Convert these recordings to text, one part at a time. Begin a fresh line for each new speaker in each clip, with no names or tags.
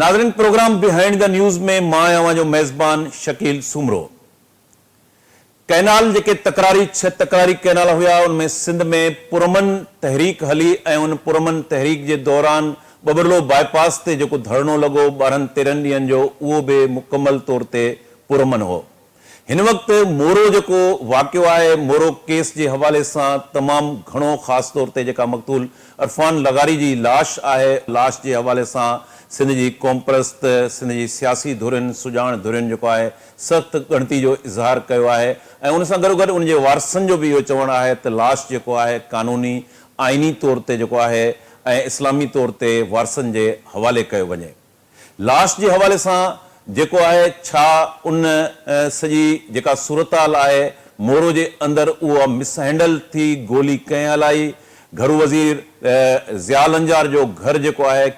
नाज़रीन, programme behind the news में मां आवां जो मेज़बान शकील सुमरो। कैनाल जेके तकरारी 6 तकरारी कैनाल हुआ, उनमें सिंध में पुरमन तहरीक हली ऐं उन पुरमन तहरीक के दौरान बबरलो बाईपास ते जेको धरणो लगो 12-13 ॾींहनि जो, उहो भी मुकम्मल तौर ते पुरमन हो। इन वक्त मोरो जो वाक़ियो है, मोरो केस के हवाले से तमाम घणो खास तौर ते जेका मक़तूल इरफान लगारी की लाश है, लाश के हवाले से सिंध की कौम परस्त, सिंध की सियासी धुरिन, सुजान धुरिन जो है सख्त गणती जो इज़हार किया है। उन सां गॾोगॾु उन वारसन जो भी इहो चवण है तो लाश जो है कानूनी आइनी तौर ते जो है इस्लामी तौर ते वारसन के हवाले किया वञे। लाश के हवाले से जेको है छा उन सजी जेका सूरताल है मोरो के अंदर वो मिसहैंडल थी, गोली कंहिं हलाई, घरू वज़ीर ज़ियाल अंजार जो घर जो है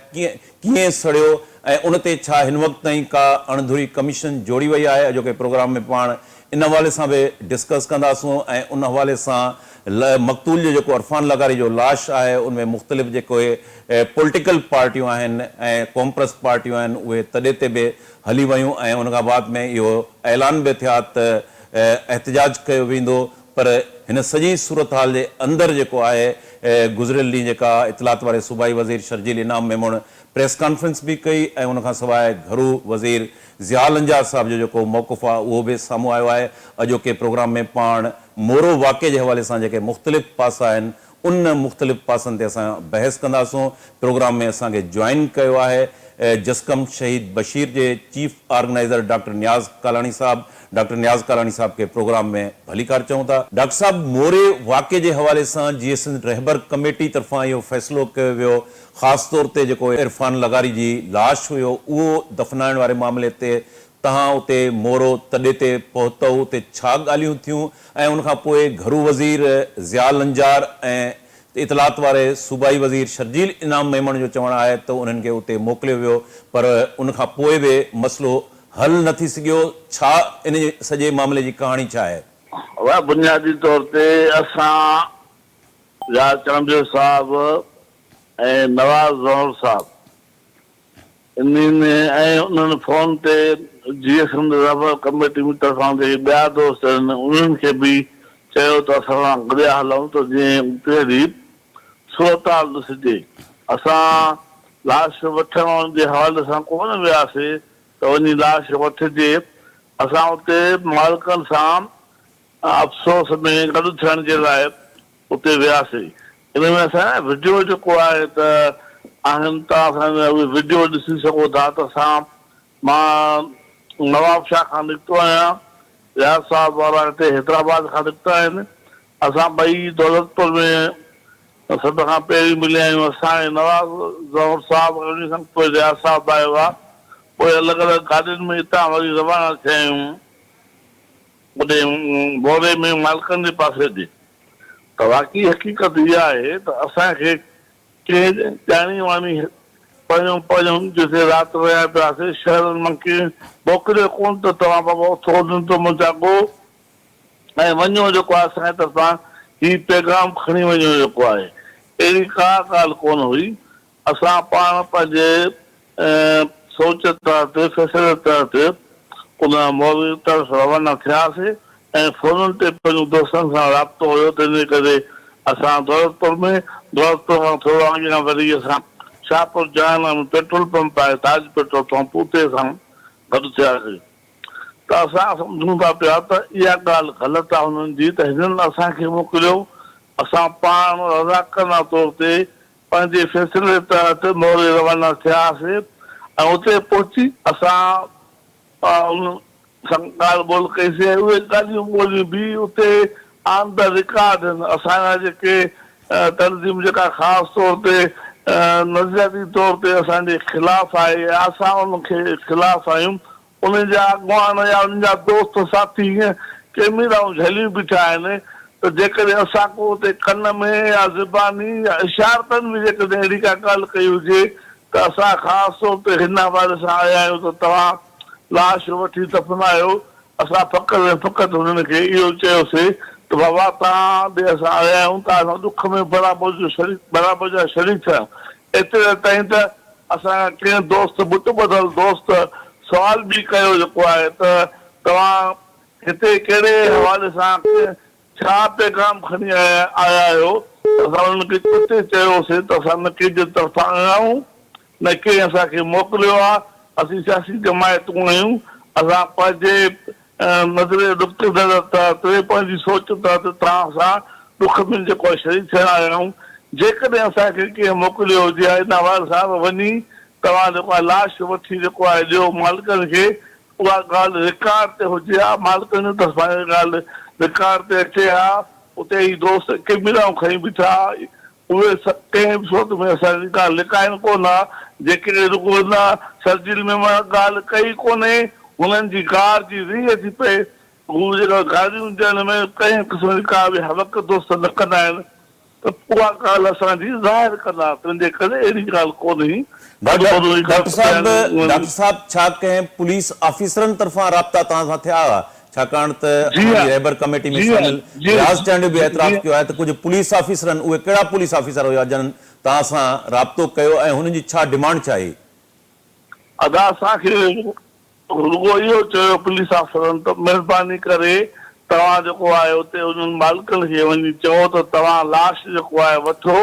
किएं सड़ियो ऐं उन ते छा हिन वक्त ताईं का अणधुरी कमीशन जोड़ी वही है, जो कि प्रोग्राम में पाण इन हवाले से भी डिस्कस कंदासूं। ऐं उन हवाले से मक़तूल जो इरफान लगारी जो लाश है उनमें मुख्तलिफ जो पॉलिटिकल पार्टियों हैं, कौम परस्त पार्टियों हैं, उहे तॾे ते भी हली वयूं ऐं उन खां बाद में इहो ऐलान भी थिया त एहतजाज कियो वेंदो। पर इन सजी सूरत हाल के अंदर जो है गुज़रियल ॾींहुं जेका इतलात वारे सूबाई वज़ीर शर्जील इनाम मेमून प्रेस कॉन्फ्रेंस भी कई ऐं उन खां सवाइ घरू वज़ीर ज़ियाल अंजार साहब जो जेको मौक़िफ़ आहे उहो भी साम्हूं आयो आहे। अॼोके प्रोग्राम में पाण मोरो वाक़े के हवाले से जेके मुख़्तलिफ़ पासा आहिनि उन मुख़्तलिफ़ पासनि ते असां बहस कंदासूं। प्रोग्राम में असांखे ज्वाइन कियो आहे जसकम शहीद बशीर के चीफ ऑर्गेनाइज़र डॉक्टर नियाज़ कालानी साहब। डॉक्टर नियाज़ कालानी साहब के प्रोग्राम में भलीकार चऊं था। डॉक्टर साहब, मोरे वाक़े के हवाले से GSN रहबर कमेटी तरफा यो फैसलो कियो वियो, ख़ास तौर ते जेको इरफान लगारी की लाश हुयो उहो दफनाइण वारे मामले ते तहां उते मोरो तॾे ते पहुतो, उते छा ॻाल्हियूं थियूं ऐं उन खां पोइ घरू वज़ीर ज़ियाल अंजार ऐं इतलात वारे सूबाई वज़ीर शर्जील इनाम मेमण जो चवण है तो उन्हनि खे उते मोकिलियो वियो, पर उन खां पोइ भी मसलो हल न थी सघियो। छा इन सॼे मामले की कहानी छा है?
वह बुनियादी तौर पे असां या चंद्र साहब ऐं नवाज़ ज़ौहर साहब इन्हनि ऐं उन्हनि फोन ते GSN रहबर कमेटी में तरफां जे ॿिया दोस्त आहिनि उन्हनि खे बि चयो त असां गॾिया हलूं त जीअं पहिरीं सूरताल ॾिसिजे। असां लाश वठण जे हवाले सां कोन वियासीं त वञी लाश वठिजे। असां उते मालिकनि सां अफ़सोस में गॾु थियण जे लाइ उते वियासीं। इन में असां वीडियो जेको आहे त आहिनि त असां उहे वीडियो ॾिसी सघो था त असां मां नवाब शाह खां निकितो आहियां, रियाज़ साहब वारा हिते हैदराबाद खां निकिता आहिनि। असां ॿई दौलतपुर में सभ खां पहिरीं मिलिया आहियूं। असां नवाज़ ज़ौहर साहब उन खां पोइ रियाज़ साहब आयो आहे, पोइ अलॻि अलॻि गाॾियुनि में हितां वरी रवाना थिया आहियूं होॾे बोरे में मालिकनि जे पासे ॾे। त वाक़ई हक़ीक़त इहा आहे त असांखे कंहिं ॼाणी वाणी पढ़ियूं जिते राति रहिया पियासीं शहरनि मां कंहिं मोकिलियो कोन त तव्हां बाबा उथो तो मुंहिंजा ऐं वञो जेको आहे असांजे तरफ़ां ही पैगाम खणी वञो जेको आहे, अहिड़ी का ॻाल्हि कोन हुई। असां पाण पंहिंजे सोच तहत फ़ैसिले तहत उन मौलवी तरफ़ रवाना थियासीं ऐं फोन ते पंहिंजो दोस्तनि सां राब्तो हुयो। तंहिंजे करे असां दौलतपुर खां थोरो अॻियां वरी असां शाहपुर जहान पेट्रोल पंप आहे ताज पेट्रोल पंप उते असां गॾु थियासीं। त असां सम्झूं था पिया त इहा ॻाल्हि ग़लति आहे हुननि जी त हिननि असांखे मोकिलियो। असां पाण रज़ाकना तौर ते पंहिंजे फ़ैसिले तहत मोरे रवाना थियासीं ऐं उते पहुची असां उन सां ॻाल्हि ॿोल कईसीं। उहे ॻाल्हियूं ॿोलियूं बि उते ऑन द रिकॉर्ड आहिनि। असांजा जेके तनज़ीम जेका ख़ासि तौर ते नज़रियाती तौर ते असांजे ख़िलाफ़ आहे या असां उनखे ख़िलाफ़ आहियूं, उन जा अॻवान या उन जा दोस्त साथी हीअं कैमराऊं झलियूं बीठा आहिनि त जेकॾहिं असां को उते कन में या ज़ुबानी या इशारतनि में जेकॾहिं अहिड़ी का ॻाल्हि कई हुजे त असां ख़ासि तौर ते हिन हवाले सां आया आहियूं त तव्हां लाश वठी दफ़नायो। असां फ़क़ति हुननि खे इहो चयोसीं त बाबा तव्हां ॾे असां आया आहियूं त असां ॾुख में बराबरि जा शरीक थिया। एतिरे ताईं त असां कंहिं दोस्त बुट बदल दोस्त सवाल बि कयो जेको आहे त तव्हां हिते कहिड़े हवाले सां छा पैगाम खणी आया आहियो। असां हुनखे किथे चयोसीं त असां न कंहिंजे तरफ़ां आहियूं न कंहिं असांखे मोकिलियो आहे। असीं सियासी जमायतूं आहियूं। असां पंहिंजे नज़रे नुक़्ते नज़र ते पंहिंजी सोच त तव्हां सां दुख में जेको आहे शरीक थियण आया आहियूं। जेकॾहिं असांखे कंहिं मोकिलियो हुजे हिन हवाले सां वञी तव्हां जेको आहे लाश वठी जेको आहे ॾियो मालिकनि खे। उहा ॻाल्हि रिकॉर्ड ते हुजे हा, मालिकनि जी तरफ़ां ॻाल्हि रिकॉर्ड ते अचे हा। उते ई दोस्त कैमराऊं खणी बीठा, उहे कंहिं बि सूरत में असांजी ॻाल्हि लिकाइनि कोन हा। जेके रुगो न शर्जील में मां ॻाल्हि कई कोन्हे, हुननि जी कार जी रीह थी पए। हू जेका गाॾियूं ॾियण में कंहिं क़िस्म जी का बि हवक दोस्त न कंदा आहिनि त उहा ॻाल्हि असांजी ज़ाहिर कंदा। तंहिंजे करे अहिड़ी ॻाल्हि कोन्हे।
डॉक्टर साहब छा कंहिं पुलिस ऑफिसरनि तरफ़ां राब्ता तव्हां सां थिया हुआ? छाकाणि त असांजी रहबर कमेटी में शामिल रियाज़ चंड बि एतिराफ़ कयो आहे त कुझु पुलिस ऑफिसरनि, उहे कहिड़ा पुलिस ऑफिसर हुआ जिन्हनि तव्हां सां राब्तो कयो ऐं हुननि जी छा डिमांड छा आहे?
अदा असांखे रुगो इहो चयो पुलिस अफ़सरनि त महिरबानी करे तव्हां जेको आहे उते उन्हनि मालिकनि खे वञी चओ त तव्हां लाश जेको आहे वठो।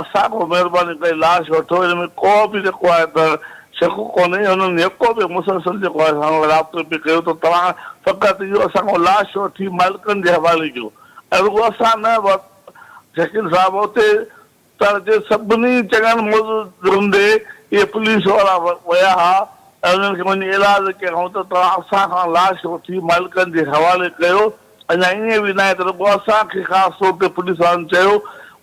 असां खां महिरबानी करे लाश वठो। हिन में को बि जेको आहे त शक कोन्हे। हुननि जेको बि मुसलसल जेको आहे असां राब्तो बि कयो त तव्हां फ़क़ति इहो असां खां लाश वठी मालिकनि जे हवाले कयो। ऐं रुगो असां न शकील साहिब उते त सभिनी चङनि मुल्ज़िम हूंदे इहे पुलिस वारा विया हुआ ऐं उन्हनि खे वञी इलाज कयऊं त तव्हां असां खां लाश वठी मालिकनि जे हवाले कयो। अञा ईअं बि न आहे त रुगो असांखे ख़ासि तौर ते पुलिस वारनि चयो।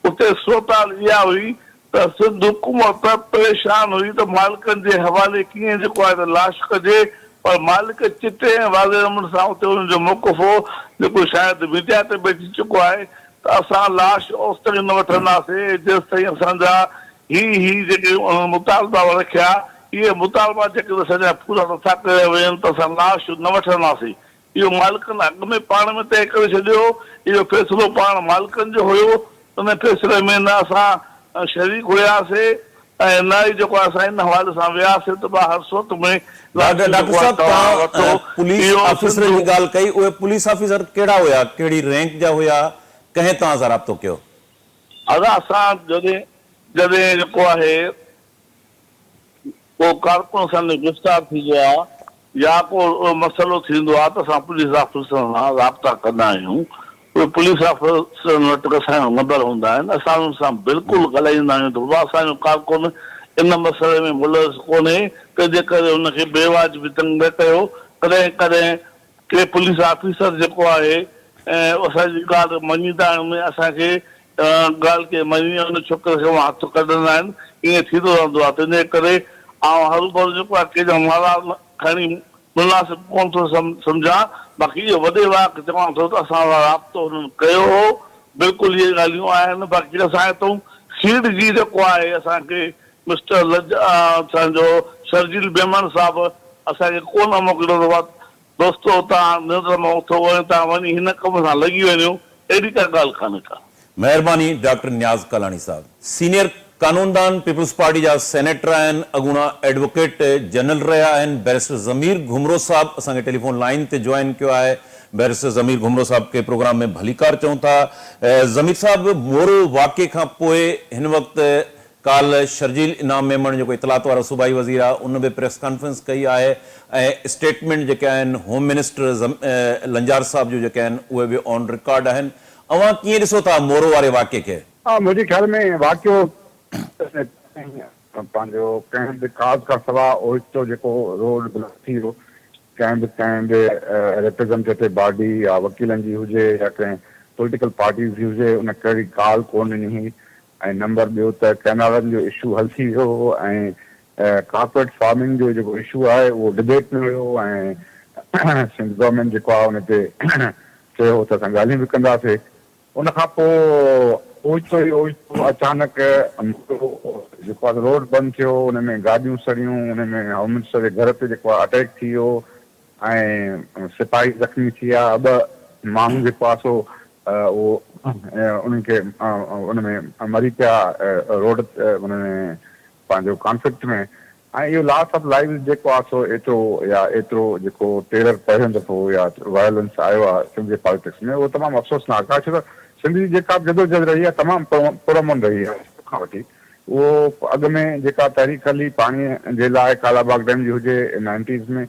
उते सूरताल इहा हुई त सिंध हुकूमत परेशान हुई त मालिकनि जे हवाले कीअं जेको आहे त लाश कजे, पर मालिक चिटे ऐं वाज़े नमूने सां उते हुनजो मौक़ुफ़ हो जेको शायदि मीडिया ते बि अची चुको आहे त असां लाश ओसिताईं न वठंदासीं जेसि ताईं असांजा ही जेके मुतालबा रखिया, इहे मुतालबा जेके असांजा पूरा नथा कया वञनि त असां लाश न वठंदासीं। इहो मालिकनि अॻु में पाण में तइ करे छॾियो। इहो फ़ैसिलो पाण मालिकनि जो हुयो। उन फैसले में न असां शरीक हुयासीं ऐं न ई जेको असां इन हवाले सां वियासीं त हर सूरत में।
डॉक्टर साहब तव्हां पुलिस ऑफिसर जी ॻाल्हि कई, उहे पुलिस ऑफिसर कहिड़ा हुया, कहिड़ी रैंक जा हुया, कंहिं तव्हां सां राब्तो कयो?
असां जॾहिं जेको आहे को कारकुन असांजो गिरफ़्तार थींदो आहे या को मसइलो थींदो आहे त असां पुलिस ऑफिसरनि सां राब्ता कंदा आहियूं। उहे पुलिस ऑफिसरनि वटि असांजा नंबर हूंदा आहिनि। असां उन्हनि सां बिल्कुलु ॻाल्हाईंदा आहियूं त बाबा असांजो कारकुन इन मसइले में मुलज़ कोन्हे, तंहिंजे करे हुनखे बेवाजिबी तंग न कयो। कॾहिं कॾहिं के पुलिस ऑफिसर जेको आहे ऐं असांजी ॻाल्हि मञींदा आहिनि, असांखे ॻाल्हि खे मञी हुन छोकिरे खे हथु कढंदा आहिनि। ईअं थींदो रहंदो आहे। तंहिंजे करे हरू भरू जेको आहे कंहिंजा नाला खणी मुनासिब कोन थो सम्झां। बाक़ी इहो वॾे वाक चवां थो त असां राब्तो हुननि कयो हो। बिल्कुलु इहे ॻाल्हियूं आहिनि। बाक़ी असां हितां सीट जी जेको आहे असांखे मिस्टर असांजो शर्जील बेमन साहिबु असांखे कोन मोकिलियो आहे दोस्तो तव्हां निंड मां उथो तव्हां वञी हिन कम सां लॻी वञो। अहिड़ी का ॻाल्हि कान्हे का।
महिरबानी डॉक्टर नियाज़ कलाणी साहब, सीनियर कानूनदान पीपल्स पार्टी जा सेनेटर आहिनि, अॻूणा एडवोकेट जनरल रहिया आहिनि। बैरिस्टर ज़मीर घुमरो साहब असांखे टेलीफोन लाइन ते जॉइन कयो आहे। बैरिस्टर ज़मीर घुमरो साहब के प्रोग्राम में भलीकार चऊं था। ज़मीर साहब, मोरो वाक़े खां पोइ हिन वक़्तु काल शर्जील इनाम मेमण जेको इतलात वारो सूबाई वज़ीर आहे उन बि प्रेस कॉन्फ्रेंस कई आहे ऐं स्टेटमेंट जेके आहिनि होम मिनिस्टर लंजार साहब जो जेके आहिनि उहे बि ऑन रिकॉर्ड आहिनि। अवां कीअं ॾिसो था मोरो वारे वाक़े खे?
मुंहिंजे ख़्याल में वाक़ियो पंहिंजो कंहिं बि ख़ासि खां सवाइ ओचितो जेको रोड ब्लॉक थी वियो, कंहिं बि रिप्रेज़ेंटेटिव बॉडी या वकीलनि जी हुजे या कंहिं पॉलिटिकल पार्टीज़ जी हुजे, उन कहिड़ी ॻाल्हि कोन ॾिनी। ऐं नंबर ॿियो त कैनालनि जो इशू हल थी वियो ऐं कॉर्पोरेट फार्मिंग जो जेको इशू आहे उहो डिबेट में हुयो ऐं सिंध गवर्नमेंट जेको आहे उन ते चयो त असां ॻाल्हियूं बि कंदासीं। उन खां पोइ ओचितो अचानक जेको आहे रोड बंदि थियो, उन में गाॾियूं सड़ियूं, उन में होम मिनिस्टर जे घर ते जेको आहे अटैक थी वियो ऐं सिपाही ज़ख़्मी थी विया। 2 माण्हू जेको आहे सो उहो उन्हनि खे उन में मरी पिया रोड उन में पंहिंजो कॉन्फ्लिक्ट में। ऐं इहो लॉस ऑफ लाइफ जेको आहे सो एतिरो या एतिरो जेको टेरर पहिरियों दफ़ो या वायलेंस आयो आहे सिंध जे पॉलिटिक्स में, उहो तमामु अफ़सोसनाक आहे। छो त सिंध जी जेका बि जदोजहद रही आहे तमामु पुरअमन रही आहे खां वठी। उहो अॻु में जेका तहरीक हली पाणीअ जे लाइ कालाबाग डैम जी हुजे 90s में,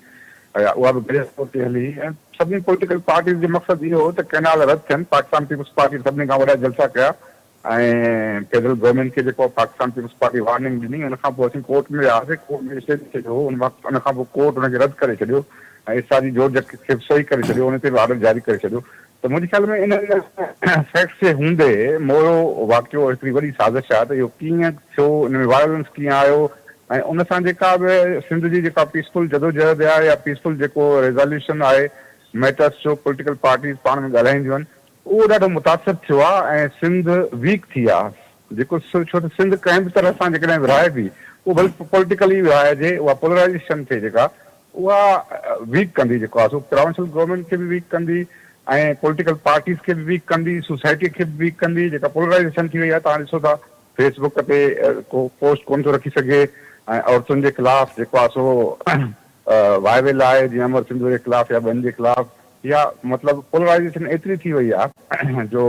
उहा बि गैर ते हली, ऐं सभिनी पॉलिटिकल पार्टीज़ जो मक़सदु इहो हो त कैनाल रद्द थियनि। पाकिस्तान पीपुल्स पार्टी सभिनी खां वॾा जलसा कया ऐं फेडरल गवर्नमेंट खे जेको पाकिस्तान पीपुल्स पार्टी वार्निंग ॾिनी। उन खां पोइ असीं कोर्ट में वियासीं, कोर्ट में स्टे छॾियो, उन खां पोइ कोर्ट हुनखे रद्द करे छॾियो ऐं इसारी जोर खे सही करे छॾियो, उन ते ऑर्डर जारी करे छॾियो। त मुंहिंजे ख़्याल में इन फैक्ट्स जे हूंदे मोरो वाक़ियो हिकिड़ी वॾी साज़िश आहे त इहो कीअं थियो, इन में वायलेंस कीअं आयो, ऐं उन सां जेका बि सिंध जी जेका पीसफुल जदोजहद आहे या पीसफुल जेको रेज़ोल्यूशन आहे मैटर्स जो पॉलिटिकल पार्टीज़ पाण में ॻाल्हाईंदियूं आहिनि, उहो ॾाढो मुतासिर थियो आहे ऐं सिंध वीक थी आहे। जेको छो त सिंध कंहिं बि तरह सां जेकॾहिं विरहाए बि, उहो भले पॉलिटिकली विरहाइजे, उहा पोलराइज़ेशन थिए जेका, उहा वीक कंदी, जेको आहे सो प्रोविंशियल गवर्नमेंट खे बि वीक कंदी ऐं पॉलिटिकल पार्टीज़ खे बि वीक कंदी, सोसाइटी खे बि वीक कंदी। जेका पोलराइज़ेशन थी वई आहे, तव्हां ॾिसो था फेसबुक ते को पोस्ट कोन थो रखी सघे ऐं औरतुनि जे ख़िलाफ़ जेको आहे सो वायवेल आहे, जीअं अमर सिंध जे ख़िलाफ़ या ॿियनि जे ख़िलाफ़, या मतिलबु पोलराइज़ेशन एतिरी थी वई आहे जो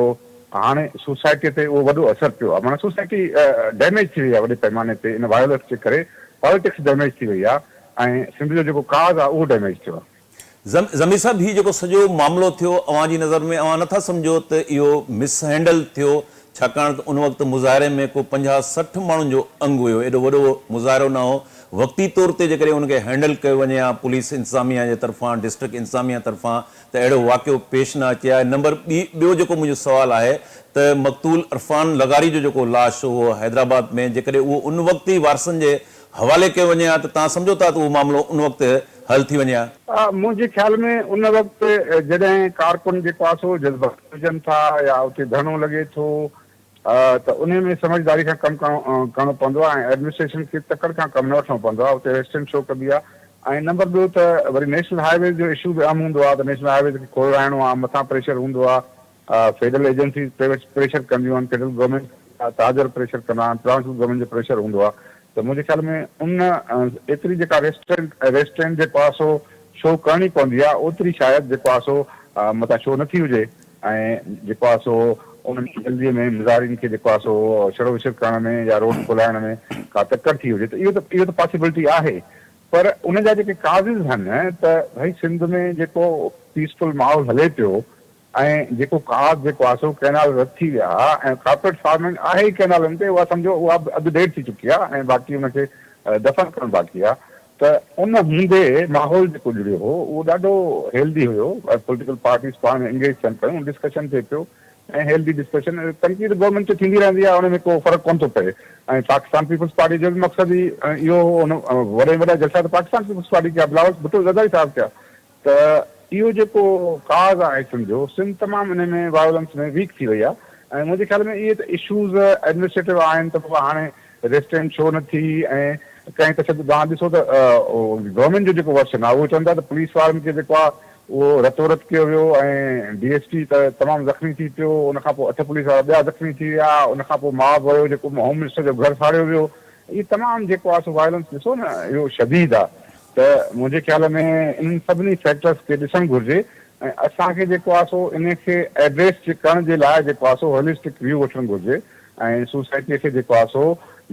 हाणे सोसाइटीअ ते उहो वॾो असरु पियो आहे। माना सोसाइटी डैमेज थी वई आहे वॾे पैमाने ते इन वायलेंस जे करे, पॉलिटिक्स डैमेज थी वई आहे ऐं सिंध जो जेको काज़ आहे उहो डैमेज थियो आहे।
ज़मीर साहब, ही जेको सॼो मामिलो थियो, अव्हां जी नज़र में अव्हां नथा सम्झो त इहो मिसहैंडल थियो, छाकाणि त उन वक़्तु मुज़ाहिरे में को 50-60 माण्हुनि जो अंग हुयो, एॾो वॾो मुज़ाहिरो न हो। वक़्ती तौर ते जेकॾहिं उनखे हैंडल कयो वञे हा पुलिस इंतज़ामिया जे तरफ़ां, डिस्ट्रिक्ट इंतज़ामिया तरफ़ां, त अहिड़ो वाक़ियो पेश न अचे हा। नंबर ॿियो जेको मुंहिंजो सुवालु आहे त मक़तूल इरफान लगारी जो जेको लाश हो हैदराबाद में, जेकॾहिं उहो उन वक़्तु ई वारसनि जे हवाले कयो वञे हा त तव्हां सम्झो था त उहो मामिलो उन वक़्तु हल थी वञे हा?
मुंहिंजे ख़्याल में उन वक़्तु जॾहिं कारकुन जेको आहे सो जज़्बात हुजनि था या उते धरणो लॻे थो, त उन में समझदारी खां कमु करणो पवंदो आहे ऐं एडमिनिस्ट्रेशन खे तकड़ खां कमु न वठिणो पवंदो आहे। उते रेस्टोरेंट शो कबी आहे। ऐं नंबर ॿियो त वरी नेशनल हाईवे जो इशू बि आम हूंदो आहे त नेशनल हाईवे खे खोलाइणो आहे, मथां प्रेशर हूंदो आहे, फेडरल एजेंसी प्रेशर कंदियूं आहिनि, फेडरल गवर्नमेंट ताज़र प्रेशर कंदा आहिनि, प्रोविंशियल गवर्नमेंट जो प्रेशर हूंदो आहे। त मुंहिंजे ख़्याल में उन एतिरी जेका रेस्टोरेंट जेको आहे सो शो करणी पवंदी आहे, ओतिरी शायदि जेको आहे सो मथां शो नथी हुजे ऐं जेको आहे सो उन जल्दीअ में मुज़ाहिरीन खे जेको आहे सो छड़ो विछड़ करण में या रोड खोलाइण में का तकड़ थी हुजे, त इहो त पॉसिबिलिटी आहे। पर उन जा जेके काज़िज़ आहिनि त भई सिंध में जेको पीसफुल माहौल हले पियो ऐं जेको काज़ जेको आहे सो कैनाल रद्द थी विया ऐं कार्पोरेट फार्मिंग आहे ई कैनालनि ते, उहा सम्झो उहा अधु डेढ़ थी चुकी आहे ऐं बाक़ी उनखे दफ़न करणु बाक़ी आहे। त उन हूंदे माहौल जेको जुड़ियो हो उहो ॾाढो हेल्दी हुयो। पॉलिटिकल पार्टीज़ पाण में इंगेज थियनि पियूं, डिस्कशन थिए पियो ऐं हेल्दी डिस्कशन तनक़ीद गवर्नमेंट ते थींदी रहंदी आहे, उन में को फ़र्क़ु कोन थो पए। ऐं पाकिस्तान पीपुल्स पार्टी जो बि मक़सदु ई इहो हो, उन वॾे में वॾा जलसा त पाकिस्तान पीपुल्स पार्टी कया, बिलावल भुट्टो ज़रदारी साहिब कया। त इहो जेको काज़ आहे सिंध सिंध तमामु इन में वायलेंस में वीक थी वई आहे ऐं मुंहिंजे ख़्याल में इहे त इशूज़ एडमिनिस्ट्रेटिव आहिनि त पोइ हाणे रेस्टोरेंट छो न थी ऐं कंहिं तशदुद। तव्हां ॾिसो त गवर्नमेंट जो जेको वर्शन आहे उहो चवंदा त पुलिस वारनि खे जेको आहे उहो रतो रत कयो वियो ऐं DSP त तमामु ज़ख़्मी थी पियो, उनखां पोइ 8 पुलिस वारा ॿिया ज़ख़्मी थी विया, उनखां पोइ माउ वियो जेको होम मिनिस्टर जो घरु साड़ियो वियो। इहे तमामु जेको आहे सो वायलेंस ॾिसो न, इहो शदीद आहे। त मुंहिंजे ख़्याल में इन सभिनी फैक्टर्स खे ॾिसणु घुरिजे ऐं असांखे जेको आहे सो इन खे एड्रेस करण जे लाइ जेको आहे सो होलिस्टिक व्यू वठणु घुरिजे ऐं सोसाइटीअ खे जेको आहे सो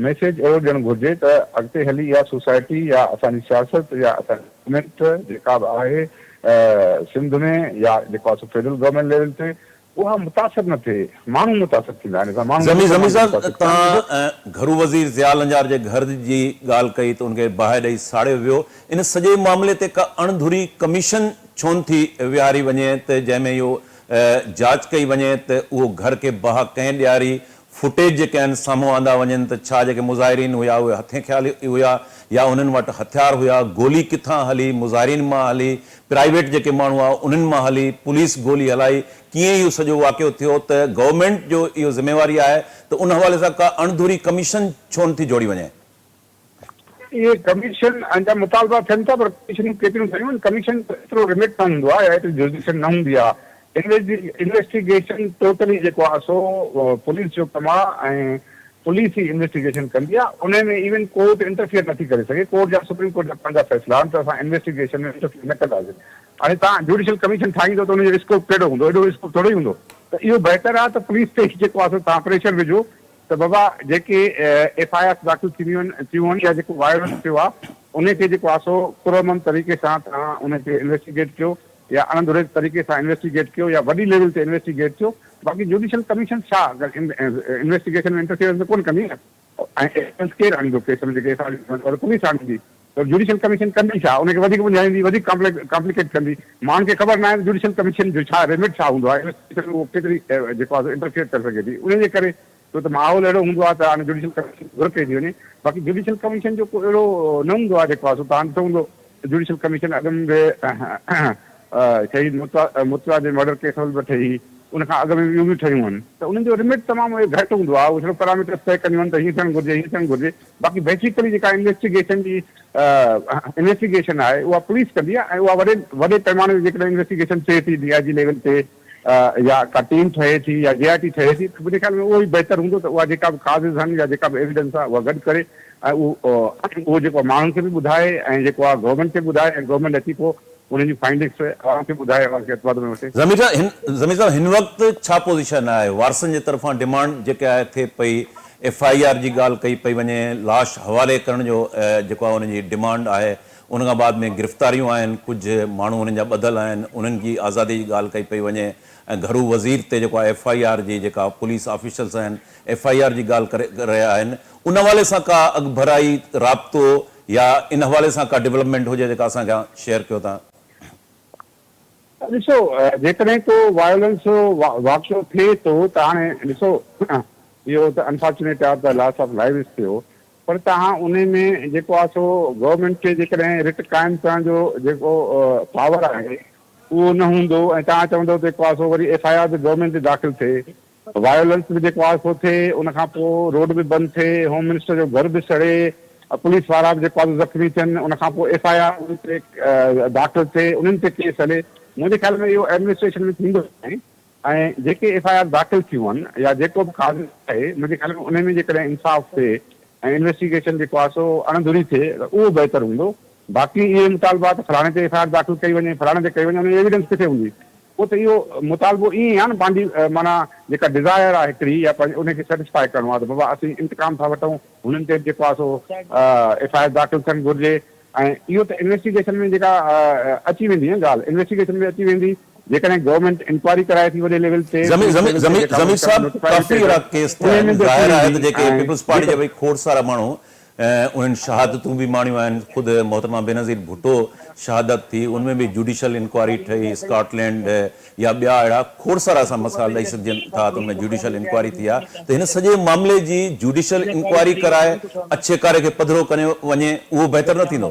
मैसेज अहिड़ो ॾियणु घुरिजे त अॻिते हली इहा सोसाइटी या असांजी सियासत या असांजी गवर्नमेंट जेका बि आहे सिंध में या जेको आहे सो फेडरल गवर्नमेंट लेवल ते उहा मुतासिर न थिए, माण्हू मुतासिर थींदा आहिनि।
ज़मीर साहब, तव्हां घरू वज़ीर ज़िया लंजार जे घर जी ॻाल्हि कई त उनखे बाहि ॾेई साड़ियो वियो। इन सॼे मामले ते का अणधुरी कमीशन छो न थी विहारी वञे त जंहिंमें इहो जांच कई वञे त उहो घर खे बाहि कंहिं ॾियारी, फुटेज जेके आहिनि साम्हूं आंदा वञनि त छा जेके मुज़ाहिरीन हुया उहे हथे ख़्याल हुया या उन्हनि वटि हथियार हुया, गोली किथां हली, मुज़ाहिरीन मां हली, प्राइवेट जेके माण्हू आहे उन्हनि मां हली, पुलिस गोली हलाई, कीअं इहो सॼो वाक़ियो थियो त गवर्नमेंट जो इहो ज़िम्मेवारी आहे त उन हवाले सां का अणधुरी कमीशन छो नथी जोड़ी वञे?
इहे कमीशन जा मुतालबा थियनि था पर कमीशन केतिरियूं थियूं आहिनि, कमीशन एतिरो रिमिट न हूंदो आहे या एतिरी जुरिडिक्शन न हूंदी आहे। इन्वेस्टिगेशन टोटली जेको आहे सो पुलिस जो कमु आहे ऐं पुलिस ही इन्वेस्टिगेशन कंदी आहे, उन में इवन कोर्ट इंटरफियर नथी करे सघे। कोर्ट जा सुप्रीम कोर्ट जा पंहिंजा फैसला आहिनि त असां इन्वेस्टिगेशन में इंटरफियर न कंदासीं। हाणे तव्हां जुडिशियल कमीशन ठाहींदो त उनजो स्कोप कहिड़ो हूंदो, एॾो स्कोप थोरो ई हूंदो। त इहो बहितर आहे त पुलिस ते जेको आहे तव्हां प्रेशर विझो त बाबा जेके FIR दाख़िल थियूं आहिनि या जेको वायलेंस थियो आहे उनखे जेको आहे सो पुरअमन तरीक़े सां तव्हां उनखे इन्वेस्टिगेट कयो या अणधुरे तरीक़े सां इन्वेस्टिगेट कयो या वॾी लेवल ते इन्वेस्टिगेट कयो। बाक़ी जुडिशियल कमीशन छा इन्वेस्टिगेशन में इंटरफियरेंस कोन कंदी न, ऐं केरु आणींदो केस में जेके पुलिस आणींदी, त जुडिशियल कमीशन कंदी छा, उनखे वधीक मुंझाईंदी, वधीक कॉम्प्लिकेट कंदी। माण्हुनि खे ख़बर न आहे जुडिशियल कमीशन जो छा रिमिट छा हूंदो आहे, उहो केतिरी जेको आहे इंटरफियर करे सघे थी। उनजे करे छो त माहौल अहिड़ो हूंदो आहे त हाणे जुडिशियल कमीशन घुर कई थी वञे। बाक़ी जुडिशियल कमीशन जो को अहिड़ो न हूंदो आहे जेको आहे तव्हां ॾिठो हूंदो जुडिशियल कमीशन अॻु में शहीद मुतवा जे मर्डर केस बि ठही, उनखां अॻु में ॿियूं बि ठहियूं आहिनि, त उन्हनि जो रिमिट तमामु घटि हूंदो आहे। उहो सिर्फ़ु पैरामीटर्स तय कंदियूं आहिनि त हीअं थियणु घुरिजे, हीअं थियणु घुरिजे। बाक़ी बेसिकली जेका इन्वेस्टिगेशन जी इन्वेस्टिगेशन आहे उहा पुलिस कंदी आहे, ऐं उहा वॾे पैमाने ते जेकॾहिं इन्वेस्टिगेशन थिए थी DIG लेवल ते या का टीम ठहे थी या JIT ठहे थी, त मुंहिंजे ख़्याल में उहो ई बहितर हूंदो त उहा जेका बि काज़िज़ आहिनि या जेका बि एविडेंस आहे उहा गॾु करे ऐं उहो जेको माण्हुनि खे बि ॿुधाए ऐं जेको आहे गवर्नमेंट खे ॿुधाए ऐं गवर्नमेंट अची पोइ उन्हनि जी फाइंडिंग्स अवां खे ॿुधाए अवां खे एतवाद में वठे।
ज़मीर साहब हिन वक़्तु छा पोज़ीशन आहे, वारसनि जे तरफ़ां डिमांड जेके आहे थिए पई, FIR जी ॻाल्हि कई पई वञे, लाश हवाले करण जो जेको आहे उनजी डिमांड आहे, उन खां बाद में गिरफ़्तारियूं आहिनि, कुझु माण्हू उन्हनि जा ॿधल आहिनि, उन्हनि जी आज़ादी जी ॻाल्हि कई पई वञे, ऐं घरू वज़ीर ते जेको आहे FIR जी जेका पुलिस ऑफिशल्स आहिनि FIR जी ॻाल्हि करे रहिया आहिनि, उन हवाले सां का अॻभराई राब्तो या इन हवाले सां का डेवलपमेंट हुजे जेका असांखां शेयर कयो तव्हां?
ॾिसो, जेकॾहिं को वायलेंस वाक़ियो थिए थो त हाणे ॾिसो इहो त अनफॉर्चुनेट आहे त लॉस ऑफ लाइफ थियो, पर तव्हां उन में जेको आहे सो गवर्नमेंट खे जेकॾहिं रिट क़ाइमु करण जो जेको पावर आहे उहो न हूंदो ऐं तव्हां चवंदो जेको आहे सो वरी FIR बि गवर्नमेंट ते दाख़िल थिए, वायलेंस बि जेको आहे सो थिए, उनखां पोइ रोड बि बंदि थिए, होम मिनिस्टर जो घर बि सड़े, पुलिस वारा बि जेको आहे ज़ख़्मी थियनि, उनखां पोइ FIR ते दाख़िल थिए, उन्हनि ते केस हले। मुंहिंजे ख़्याल में इहो एडमिनिस्ट्रेशन में थींदो आहे। ऐं जेके FIR दाख़िल थियूं आहिनि या जेको बि काज़ आहे, मुंहिंजे ख़्याल में उन में जेकॾहिं इंसाफ़ थिए ऐं इन्वेस्टिगेशन जेको आहे सो अणधुरी थिए त उहो बहितर हूंदो। बाक़ी इहे मुतालबा त फलाणे ते FIR दाख़िल कई वञे, फलाणे ते कई वञे, उन एविडेंस किथे हूंदी? पोइ त इहो मुतालबो ईअं ई आहे न, पंहिंजी माना जेका डिज़ायर आहे हिकिड़ी या उनखे सेटिस्फाई करिणो आहे त बाबा असीं इंतकाम था वठूं, हुननि ते जेको आहे सो FIR दाख़िल थियणु घुरिजे। ऐं इहो त इन्वेस्टिगेशन में जेका अची वेंदी न ॻाल्हि, इन्वेस्टिगेशन में अची वेंदी जेकॾहिं गवर्नमेंट इंक्वायरी कराए थी वॾे लेवल ते।
ज़मीर साहब काफ़ी अहिड़ा केस ज़ाहिर आहे त जेके पीपल्स पार्टी जा भई खोड़ सारा माण्हू उन्हनि शहादतूं बि माणियूं आहिनि, ख़ुदि मोहतरमा बेनज़ीर भुट्टो शहादत थी, उनमें बि जुडिशियल इंक्वायरी ठही, स्कॉटलैंड या ॿिया अहिड़ा खोड़ सारा असां मसाइला ॾेई सघजनि था त उनमें जुडिशियल इंक्वायरी थी आहे, त हिन सॼे मामले जी जुडिशियल इंक्वायरी कराए अच्छे कार्य खे पधिरो करे वञे, उहो बहितर न थींदो?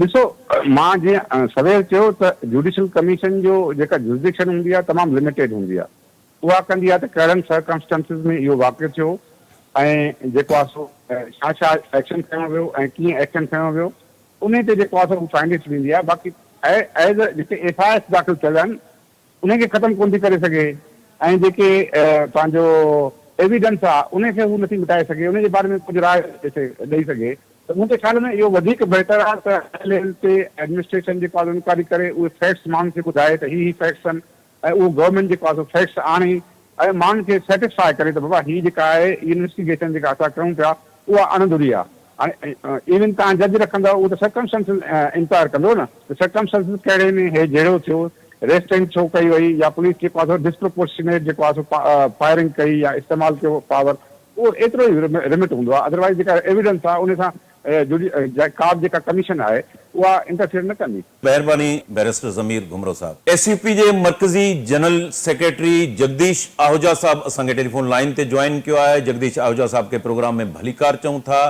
ॾिसो, मां जीअं सवेर चयो त जुडिशियल कमीशन जो जेका जुरिडिक्शन हूंदी आहे तमामु लिमिटेड हूंदी आहे। उहा कंदी आहे त कहिड़नि सर्कमस्टेंसिस में इहो वाक़ियो थियो ऐं जेको आहे सो छा छा एक्शन खयों वियो ऐं कीअं एक्शन खयों वियो, उन ते जेको आहे सो फाइंडिंग्स ॾींदी आहे। बाक़ी एज़ जेके FIR दाख़िल थियल आहिनि उनखे ख़तमु कोन थी करे सघे, ऐं जेके पंहिंजो एविडेंस आहे उनखे हू नथी मिटाए सघे, उनजे बारे में कुझु राय ॾेई सघे। त मुंहिंजे ख़्याल में इहो वधीक बहितर आहे त लेवल ते एडमिनिस्ट्रेशन जेको आहे इंक्वायरी करे उहे फैक्ट्स माण्हुनि खे ॿुधाए त ही फैक्ट्स आहिनि, ऐं उहो गवर्नमेंट जेको आहे सो फैक्ट्स आणे ऐं माण्हुनि खे सेटिस्फाई करे त बाबा हीअ जेका आहे इन्वेस्टिगेशन जेका असां कयूं पिया उहा अणधुरी आहे। हाणे इवन तव्हां जज रखंदव उहो त सर्कमस्टेंसिस इंक्वायर कंदो न, त सर्कमस्टेंसिस कहिड़े में हे जहिड़ो थियो, रेस्टेंट छो कई वई, या पुलिस जेको आहे सो डिस्प्रोपोर्शनेट जेको आहे सो फायरिंग कई या इस्तेमालु कयो पावर, उहो एतिरो ई रिमिट हूंदो आहे। अदरवाइज़ जेका एविडेंस आहे उन सां का जेका कमीशन आहे उहा इंटरफियर न कंदी।
महिरबानी बैरिस्टर ज़मीर घुमरो साहब। SCP जे मरकज़ी जनरल सेक्रेटरी जगदीश आहूजा साहब असांखे टेलीफोन लाइन ते ज्वाइन कयो आहे। जगदीश आहूजा साहब के प्रोग्राम में भलीकार चऊं था।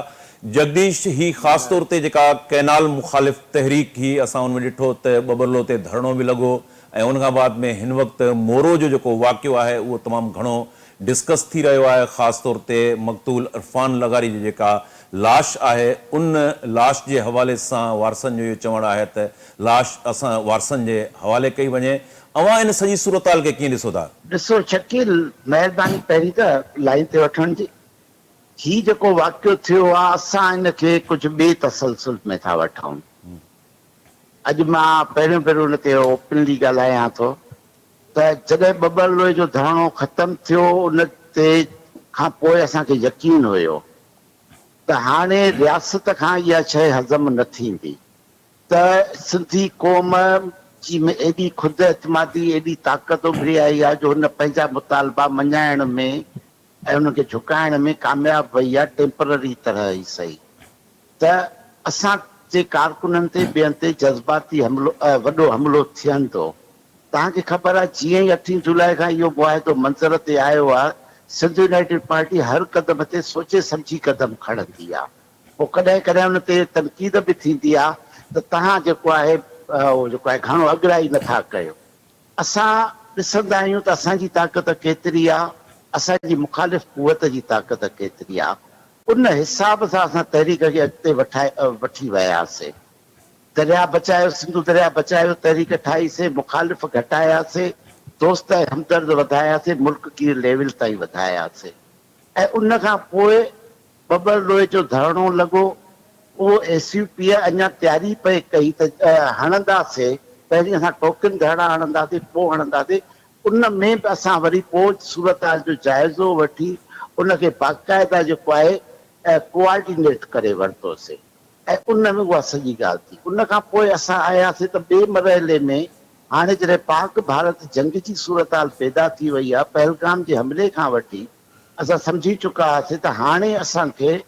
जगदीश ही ख़ासि तौर ते जेका कैनाल मुखालिफ़ तहरीक ही असां उन में ॾिठो त बबरलो ते धरणो बि लॻो ऐं उन खां बाद में हिन वक़्तु मोरो जो जेको वाक़ियो आहे उहो तमामु घणो डिस्कस थी रहियो आहे। ख़ासि तौर ते मक़तूल इरफान लगारी जी जेका लाश आहे उन लाश जे हवाले सां वारसनि जो इहो चवणु आहे त लाश असां वारसनि जे हवाले कई वञे अवां इन सॼी सूरताल खे कीअं ॾिसो था?
ॾिसो शकील, महिरबानी पहिरीं त लाइन ते वठण जी। ही जेको वाक़ियो थियो आहे असां हिनखे कुझु ॿिए तसलसुल में था वठूं। अॼु मां पहिरियों हुन ते ओपनली ॻाल्हायां थो त जॾहिं बबर लोहे जो धरणो ख़तमु थियो उन ते खां पोइ असांखे यकीन हुयो त हाणे रियासत खां इहा शइ हज़म न थींदी, त सिंधी क़ौम जी में एॾी ख़ुदि एतमादी एॾी ताक़त उभरी आई आहे जो हुन पंहिंजा मुतालबा मञाइण में ऐं उनखे झुकाइण में कामयाबु वई आहे, टेम्पररी तरह ई सही। त असांजे कारकुननि ते ॿियनि ते जज़्बाती वॾो हमिलो थियनि थो। तव्हांखे ख़बर आहे जीअं ई 8 जुलाई खां इहो मुआहिदो मंज़र ते आयो आहे, सिंध यूनाइटेड पार्टी हर क़दम ते सोचे सम्झी क़दम खणंदी आहे। पोइ कॾहिं कॾहिं हुन ते तनक़ीद बि थींदी आहे त तव्हां जेको आहे घणो अॻिराई नथा कयो। असां ॾिसंदा आहियूं त असांजी ताक़त केतिरी आहे, असांजी मुखालिफ़ कुवत जी ताक़त केतिरी आहे। उन हिसाब सां असां तहरीक खे अॻिते वठी वियासीं। दरिया बचायो, सिंधु दरिया बचायो तहरीक ठाहीसीं, मुखालिफ़ घटायासीं, दोस्त ऐं हमदर्द वधायासीं, मुल्क की लेवल ताईं वधायासीं। ऐं उन खां पोइ बबर लोहे जो धरणो लॻो। उहो SUP अञा तयारी पए कई त हणंदासीं, पहिरीं असां टोकन धरणा हणंदासीं, पोइ हणंदासीं। उन में बि असां वरी पोइ सूरत जो जाइज़ो वठी उनखे बाक़ाइदा जेको आहे कोऑर्डिनेट करे वरितोसीं ऐं उन में उहा सॼी ॻाल्हि थी। उन खां पोइ असां आयासीं त ॿिए मरहले में हाणे जॾहिं पाक भारत जंग जी सूरताल पैदा थी वई आहे, पहलगाम जे हमले खां वठी असां सम्झी चुका हुआसीं त हाणे असांखे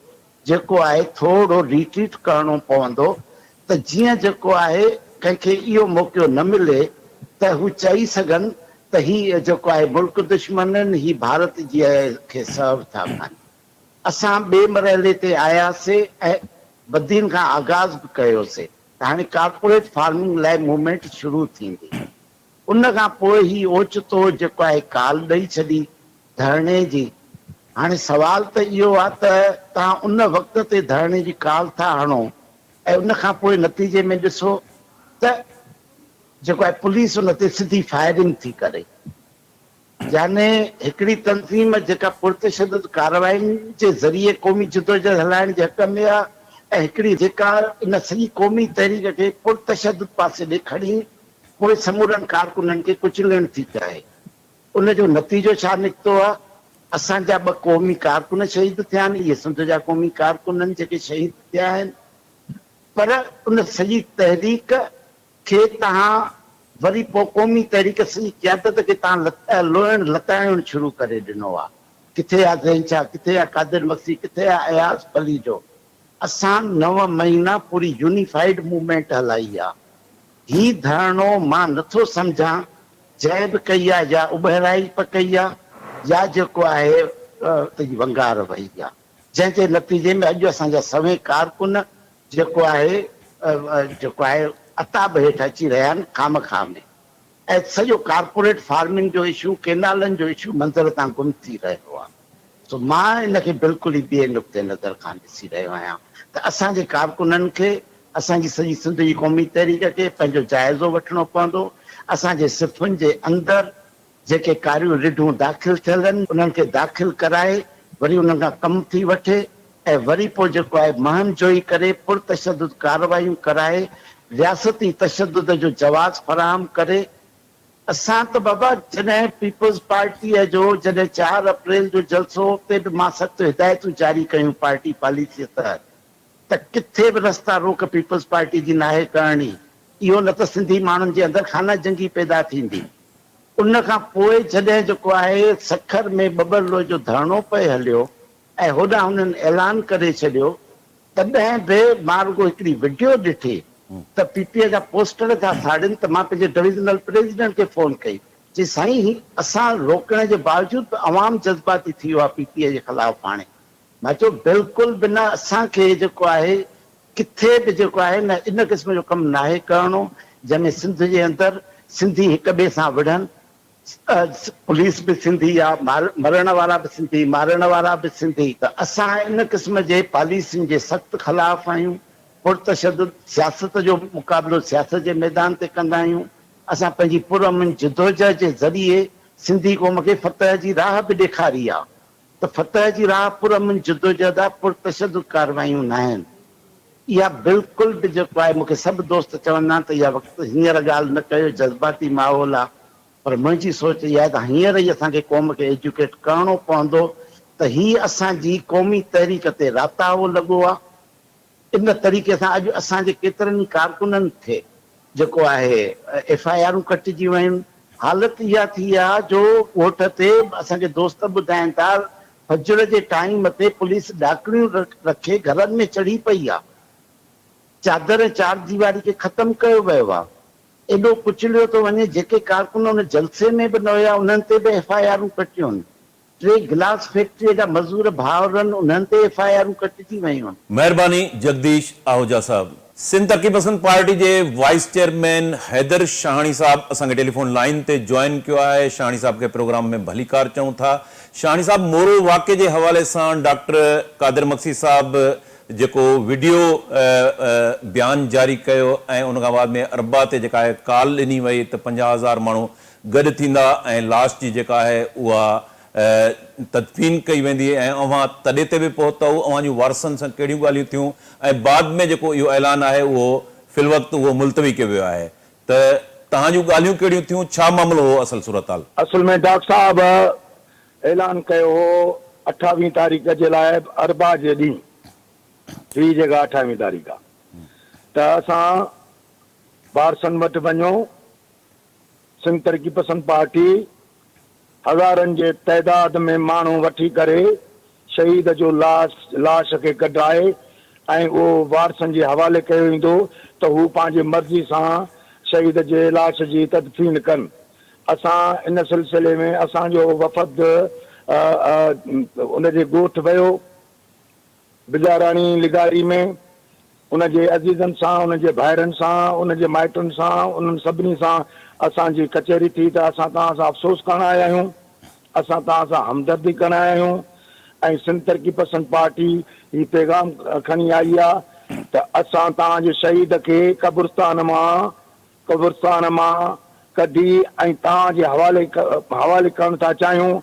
जेको आहे थोरो रिट्रीट करणो पवंदो, त जीअं जेको आहे कंहिंखे इहो मौक़ो न मिले त हू चई सघनि त ही जेको आहे मुल्क दुश्मन ही भारत जी खे सर्व था कनि। असां ॿिए मरहले ते आयासीं ऐं बदीन खां आगाज़ बि कयोसीं त हाणे कारपोरेट फार्मिंग लाइ मूवमेंट शुरू थींदी। उन खां पोइ ही ओचितो जेको आहे काल ॾेई छॾी धरणे जी। हाणे सवाल त इहो आहे त तव्हां उन वक़्त ते धरणे जी काल था हणो ऐं उन खां पोइ नतीजे में ॾिसो त जेको आहे पुलिस उन ते सिधी फायरिंग थी करे। याने हिकिड़ी तंज़ीम जेका पुरतशदद कार्रवाइयुनि जे ज़रिए क़ौमी जदोजहद हलाइण जे हक़ में आहे ऐं हिकिड़ी जेका इन सॼी क़ौमी तहरीक खे पुरतशदद पासे ॾे खणी पोइ समूरनि कारकुननि खे कुचलण थी चाहे। उन जो नतीजो छा निकितो आहे? असांजा 2 क़ौमी कारकुन शहीद थिया आहिनि। इहे सिंध जा क़ौमी कारकुन जेके शहीद थिया आहिनि। पर उन सॼी तहरीक खे तव्हां वरी पोइ क़ौमी तहरीक सॼी क़यादत खे तव्हां लताइण शुरू करे ॾिनो आहे। किथे आहे ज़ैनशा, किथे आहे कादिर मक्सी, किथे आहे अयाज़ पली जो। असां 9 महीना पूरी यूनिफाइड मूवमेंट हलाई आहे। ही धरणो मां नथो सम्झां जंहिं बि कई आहे या उबहराई कई आहे या जेको आहे वंगार वही आहे, जंहिंजे नतीजे में अॼु असांजा सभई कारकुन जेको आहे अताब हेठि अची रहिया आहिनि खाम में। ऐं सॼो कारपोरेट फार्मिंग जो इशू, केनालनि जो इशू मंज़र तां गुम थी रहियो आहे। सो मां इनखे बिल्कुलु ई ॿिए नुक़्ते नज़र खां ॾिसी रहियो आहियां त असांजे कारकुननि खे, असांजी सॼी सिंध जी क़ौमी तहरीक खे पंहिंजो जाइज़ो वठिणो पवंदो। असांजे सिफ़ुनि जे अंदरि जेके कारियूं रिढूं दाख़िल थियल आहिनि उन्हनि खे दाख़िल कराए वरी उन्हनि खां कमु थी वठे ऐं वरी पोइ जेको आहे महम जोई करे पुरतशदद कार्रवाइयूं कराए रियासती तशदुद जो जवाज़ फराहम करे। असां त बाबा जॾहिं पीपल्स पार्टीअ जो जॾहिं 4 अप्रैल जो जलसो ते बि मां सख़्त हिदायतूं जारी कयूं पार्टी पॉलिसीअ तहत त किथे बि रस्ता रोक पीपल्स पार्टी जी नाहे करणी। इहो न त सिंधी माण्हुनि जे अंदरि खाना जंगी पैदा थींदी। उन खां पोइ जॾहिं जेको आहे सखर में बबर लोहे जो धरणो पए हलियो ऐं होॾां हुननि ऐलान करे छॾियो, तॾहिं बि मां रुगो हिकिड़ी वीडियो ॾिठी त PPA जा पोस्टर था साड़नि त मां पंहिंजे डिविज़नल प्रेसिडेंट खे फ़ोन कई चई साईं असां रोकण जे बावजूद बि अवाम जज़्बाती थी वियो आहे PPA जे ख़िलाफ़। हाणे मां चयो बिल्कुलु बिना असांखे जेको आहे किथे बि जेको आहे न इन क़िस्म जो कमु नाहे करिणो जंहिंमें सिंध जे अंदरि सिंधी हिक ॿिए सां विढ़नि। पुलिस बि सिंधी आहे, मरण वारा बि सिंधी, मारण वारा बि सिंधी। त असां इन क़िस्म जे पॉलिसियुनि जे सख़्तु ख़िलाफ़ आहियूं। पुरतशदद सियासत जो मुक़ाबिलो सियासत जे मैदान ते कंदा आहियूं। असां पंहिंजी पुरअमन जदोजहद जे ज़रिए सिंधी क़ौम खे फतह जी राह बि ॾेखारी आहे त फतह जी राह पुरअमन जदोजहद आहे, पुरतशदुद कारवायूं न आहिनि। इहा बिल्कुलु बि जेको आहे मूंखे सभु दोस्त चवंदा आहिनि त इहा वक़्तु हींअर ॻाल्हि न कयो, जज़्बाती माहौल आहे, पर मुंहिंजी सोच इहा आहे त हींअर ई असांखे क़ौम खे एजुकेट करिणो पवंदो त हीअ असांजी क़ौमी तहरीक ते राताओ लॻो आहे। इन तरीक़े सां अॼु असांजे केतिरनि ई कारकुननि खे जेको आहे FIR कटिजी वियूं। हालति इहा थी आहे जो ॻोठ ते असांखे दोस्त ॿुधाइनि था फजर जे टाइम ते पुलिस ॾाकणियूं रखे घरनि में चढ़ी पई आहे, चादर चार दीवारी खे ख़तमु कयो वियो आहे, एॾो कुचलियो थो वञे। जेके कारकुन उन जलसे में बि न हुया उन्हनि ते बि FIR कटियूं आहिनि। 3 गिलास फैक्ट्री जा मज़दूर भाउरनि उन्हनि ते FIR कटिजी वियूं आहिनि।
महिरबानी जगदीश आहूजा साहब। सिंध तरक़ी पसंद पार्टी के वाइस चेयरमैन हैदर शाहानी साहब असांखे टेलीफोन लाइन ते ज्वाइन किया है। शाहानी साहब के प्रोग्राम में भलीकार चऊं था। शाहानी साहब, मोरो वाक़े के हवाले से डॉक्टर कादिर मक्सी साहब जो वीडियो बयान जारी कयो ऐं उन खां बाद में अरबा ते जेका है कॉल ॾिनी वई त 50,000 माण्हू गॾु थींदा ऐं लाश जी जेका है उहा तदफीन कई वेंदी ऐं अवां तॾे ते बि पहुतव, अवां जूं वारसनि सां कहिड़ियूं ॻाल्हियूं थियूं ऐं बाद में जेको इहो ऐलान आहे उहो फिल वक़्तु उहो मुलतवी कयो वियो आहे, त तव्हां जूं ॻाल्हियूं कहिड़ियूं थियूं, छा मामिलो हो असल सूरत-हाल?
असल में डॉक्टर साहब ऐलान कयो हो 28 तारीख़ जे लाइ अरबा जे ॾींहुं, फ़ी जगह 28 तारीख़ त असां वारसनि वटि वञो। सिंध तरक़ी पसंद पार्टी हज़ारनि जे तइदाद में माण्हू वठी करे शहीद जो लाश खे कढाए ऐं उहो वारसनि जे हवाले कयो वेंदो त हू पंहिंजे मर्ज़ी सां शहीद जे लाश जी तदफीन कनि। असां इन सिलसिले में असांजो वफ़द उनजे ॻोठ वियो बिजाराणी लिगारी में, उनजे अज़ीज़नि सां, उनजे भाइरनि सां, उनजे माइटनि सां, उन्हनि सभिनी सां असांजी कचहरी थी त असां तव्हां सां अफ़सोस करण आया आहियूं, असां तव्हां सां हमदर्दी करण आया आहियूं ऐं सिंध तरक़ी पसंद पार्टी ही पैगाम खणी आई आहे त असां तव्हांजे शहीद खे कब्रिस्तान मां कढी ऐं तव्हांजे हवाले करण था चाहियूं,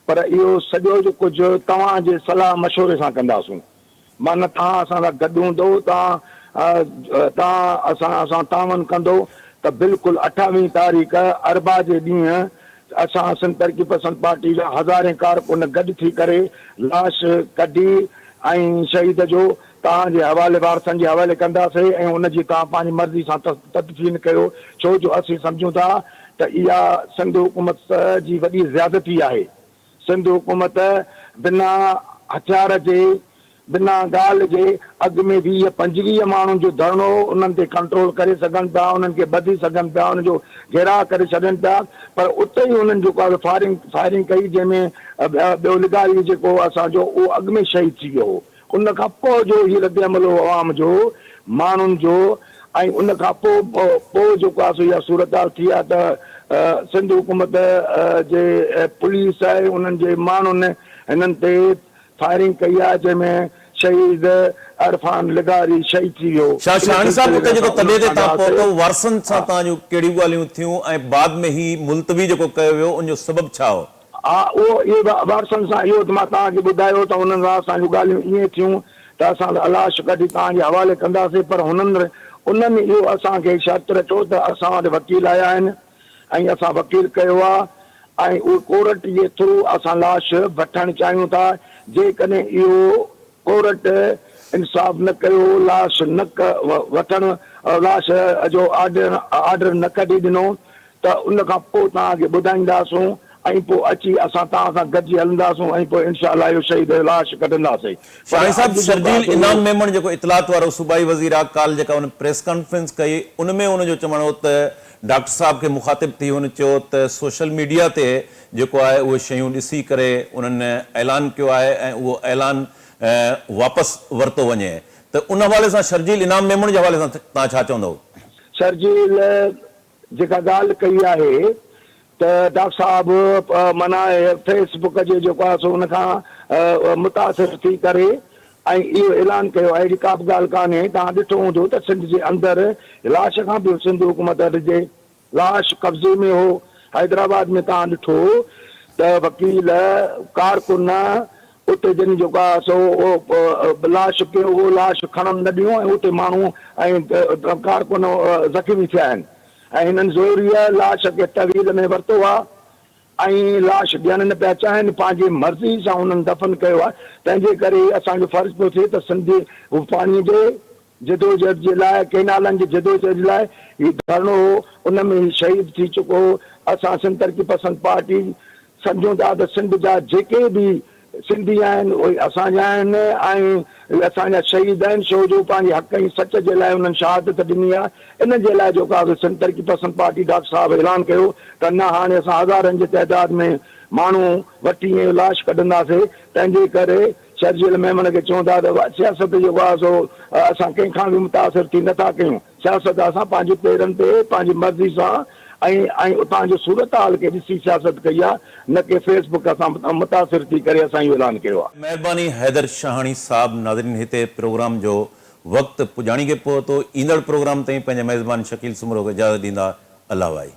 पर इहो सॼो जो कुझु तव्हांजे सलाह मशवरे सां कंदासूं। माना तव्हां असां सां गॾु हूंदो, तव्हां असां तावन कंदो त बिल्कुलु 28 तारीख़ अरबा जे ॾींहुं असां सिंध तरक़ी पसंद पार्टी जा हज़ारे कारकुन गॾु थी करे लाश कढी ऐं शहीद जो तव्हांजे हवाले वारसनि जे हवाले कंदासीं ऐं उनजी तव्हां पंहिंजी मर्ज़ी सां तदफीन कयो। छो जो असीं सम्झूं था त इहा सिंध हुकूमत जी वॾी ज़्यादती आहे। सिंध हुकूमत बिना हथियार जे, बिना ॻाल्हि जे अॻु में 20-25 माण्हुनि जो धरणो उन्हनि ते कंट्रोल करे सघनि था, उन्हनि खे ॿधी सघनि पिया, उन्हनि जो घेराव करे छॾनि पिया, पर उते ई उन्हनि जेको फायरिंग कई जंहिंमें ॿियो लिगारी जेको असांजो उहो अॻु में शहीद थी वियो हो। उन खां पोइ जो हीउ रद्द अमल हो आवाम जो, माण्हुनि जो, ऐं उन खां पोइ जेको आहे इहा सूरत हाल थी आहे त सिंध हुकूमत जे पुलिस आहे उन्हनि जे माण्हुनि हिननि ते फायरिंग कई आहे जंहिंमें शहीद अरफान लिगारी शहीद थी वियो।
शाहानी साहब, उते जेको तॾे ते तव्हां पहुतो, वारसनि सां तव्हां जूं कहिड़ियूं ॻाल्हियूं थियूं ऐं बाद में ही मुलतवी जेको कयो वियो उनजो सबबु छा हो?
हा, उहो इहो वारसनि सां इहो मां तव्हांखे ॿुधायो त उन्हनि सां असांजूं ॻाल्हियूं ईअं थियूं त असां लाश कढी तव्हांजे हवाले कंदासीं, पर उन्हनि इहो असांखे शर्त रखियो त असां वटि वकील आया आहिनि ऐं असां वकील कयो आहे ऐं उहो कोर्ट जे थ्रू असां लाश वठणु चाहियूं था। जेकॾहिं इहो कोर्ट इंसाफ़ न कयो, लाश न वठणु, लाश जो ऑर्डर न कढी ॾिनो त उन खां पोइ तव्हांखे ॿुधाईंदासूं ऐं पोइ अची असां तव्हां सां गॾिजी हलंदासूं ऐं पोइ इंशाअल्लाह इहो शहीद लाश कढंदासीं।
शाहिद साहब, शर्जील इनाम मेमन जेको इतलात वारो सूबाई वज़ीर आहे, काल जेका उन प्रेस कॉन्फ्रेंस कई उनमें उनजो चवण हो त डॉक्टर साहब के मुखातिब थी हुन चयो त सोशल मीडिया ते जेको आहे उहे शयूं ॾिसी करे उन्हनि ऐलान कयो आहे ऐं उहो ऐलान वापसि वरितो वञे, त उन हवाले सां शर्जील इनाम मेमन जे हवाले सां तव्हां छा चवंदव?
शर्जील जेका ॻाल्हि कई आहे त डॉक्टर साहब माना फेसबुक जे जेको आहे सो उनखां मुतासिर थी करे ऐं इहो ऐलान कयो आहे, अहिड़ी का बि ॻाल्हि कान्हे। तव्हां ॾिठो हूंदो त सिंध जे अंदरि लाश खां बि सिंध हुकूमत ॾिजे, लाश कब्जे में हो। हैदराबाद में तव्हां ॾिठो त वकील कारकुन उते जिन जेको आहे सो लाश कयो उहो लाश खणण न ॾिनो ऐं उते माण्हू ऐं कारकुन ज़ख़्मी थिया आहिनि ऐं हिननि ज़रूरी लाश खे तहवील में वरितो आहे ऐं लाश ॾियण न पिया चाहिनि, पंहिंजी मर्ज़ी सां हुननि दफ़न कयो आहे। तंहिंजे करे असांजो फर्ज़ पियो थिए त सिंधी पाणीअ जे जदोजहद जे लाइ, केनालनि जे जदोजहद जे लाइ हीउ धरणो हो, उन में शहीद थी चुको हो। असां सिंध तरक़ी पसंद पार्टी सम्झूं था त सिंध जा जेके बि सिंधी आहिनि उहे असांजा आहिनि ऐं असांजा शहीद आहिनि, छो जो पंहिंजे हक़ ऐं सच जे लाइ उन्हनि शहादत ॾिनी आहे। इन जे लाइ जेको आहे सिंध तरक़ी पसंद पार्टी डॉक्टर साहिबु ऐलान कयो त न हाणे असां हज़ारनि जी तइदाद में माण्हू वठी ऐं लाश कढंदासीं। तंहिंजे करे शर्जील मेमन खे चवंदा त सियासत जेको आहे सो असां कंहिंखां बि मुतासिर थी नथा कयूं। सियासत असां पंहिंजे पेरनि ते पंहिंजी मर्ज़ी सां ऐं उतां जो सूरत हाल खे ॾिसी सियासत कई आहे, न कि फेसबुक असां मुतासिर थी करे असां इहो ऐलान कयो आहे।
महिरबानी हैदर शाहाणी साहब। नाज़रीन, हिते प्रोग्राम जो वक़्तु पुॼाणी खे पहुतो। ईंदड़ प्रोग्राम ताईं पंहिंजे मेज़बान शकील सुमरो खे इजाज़त ॾींदा। अल्लाह भाई।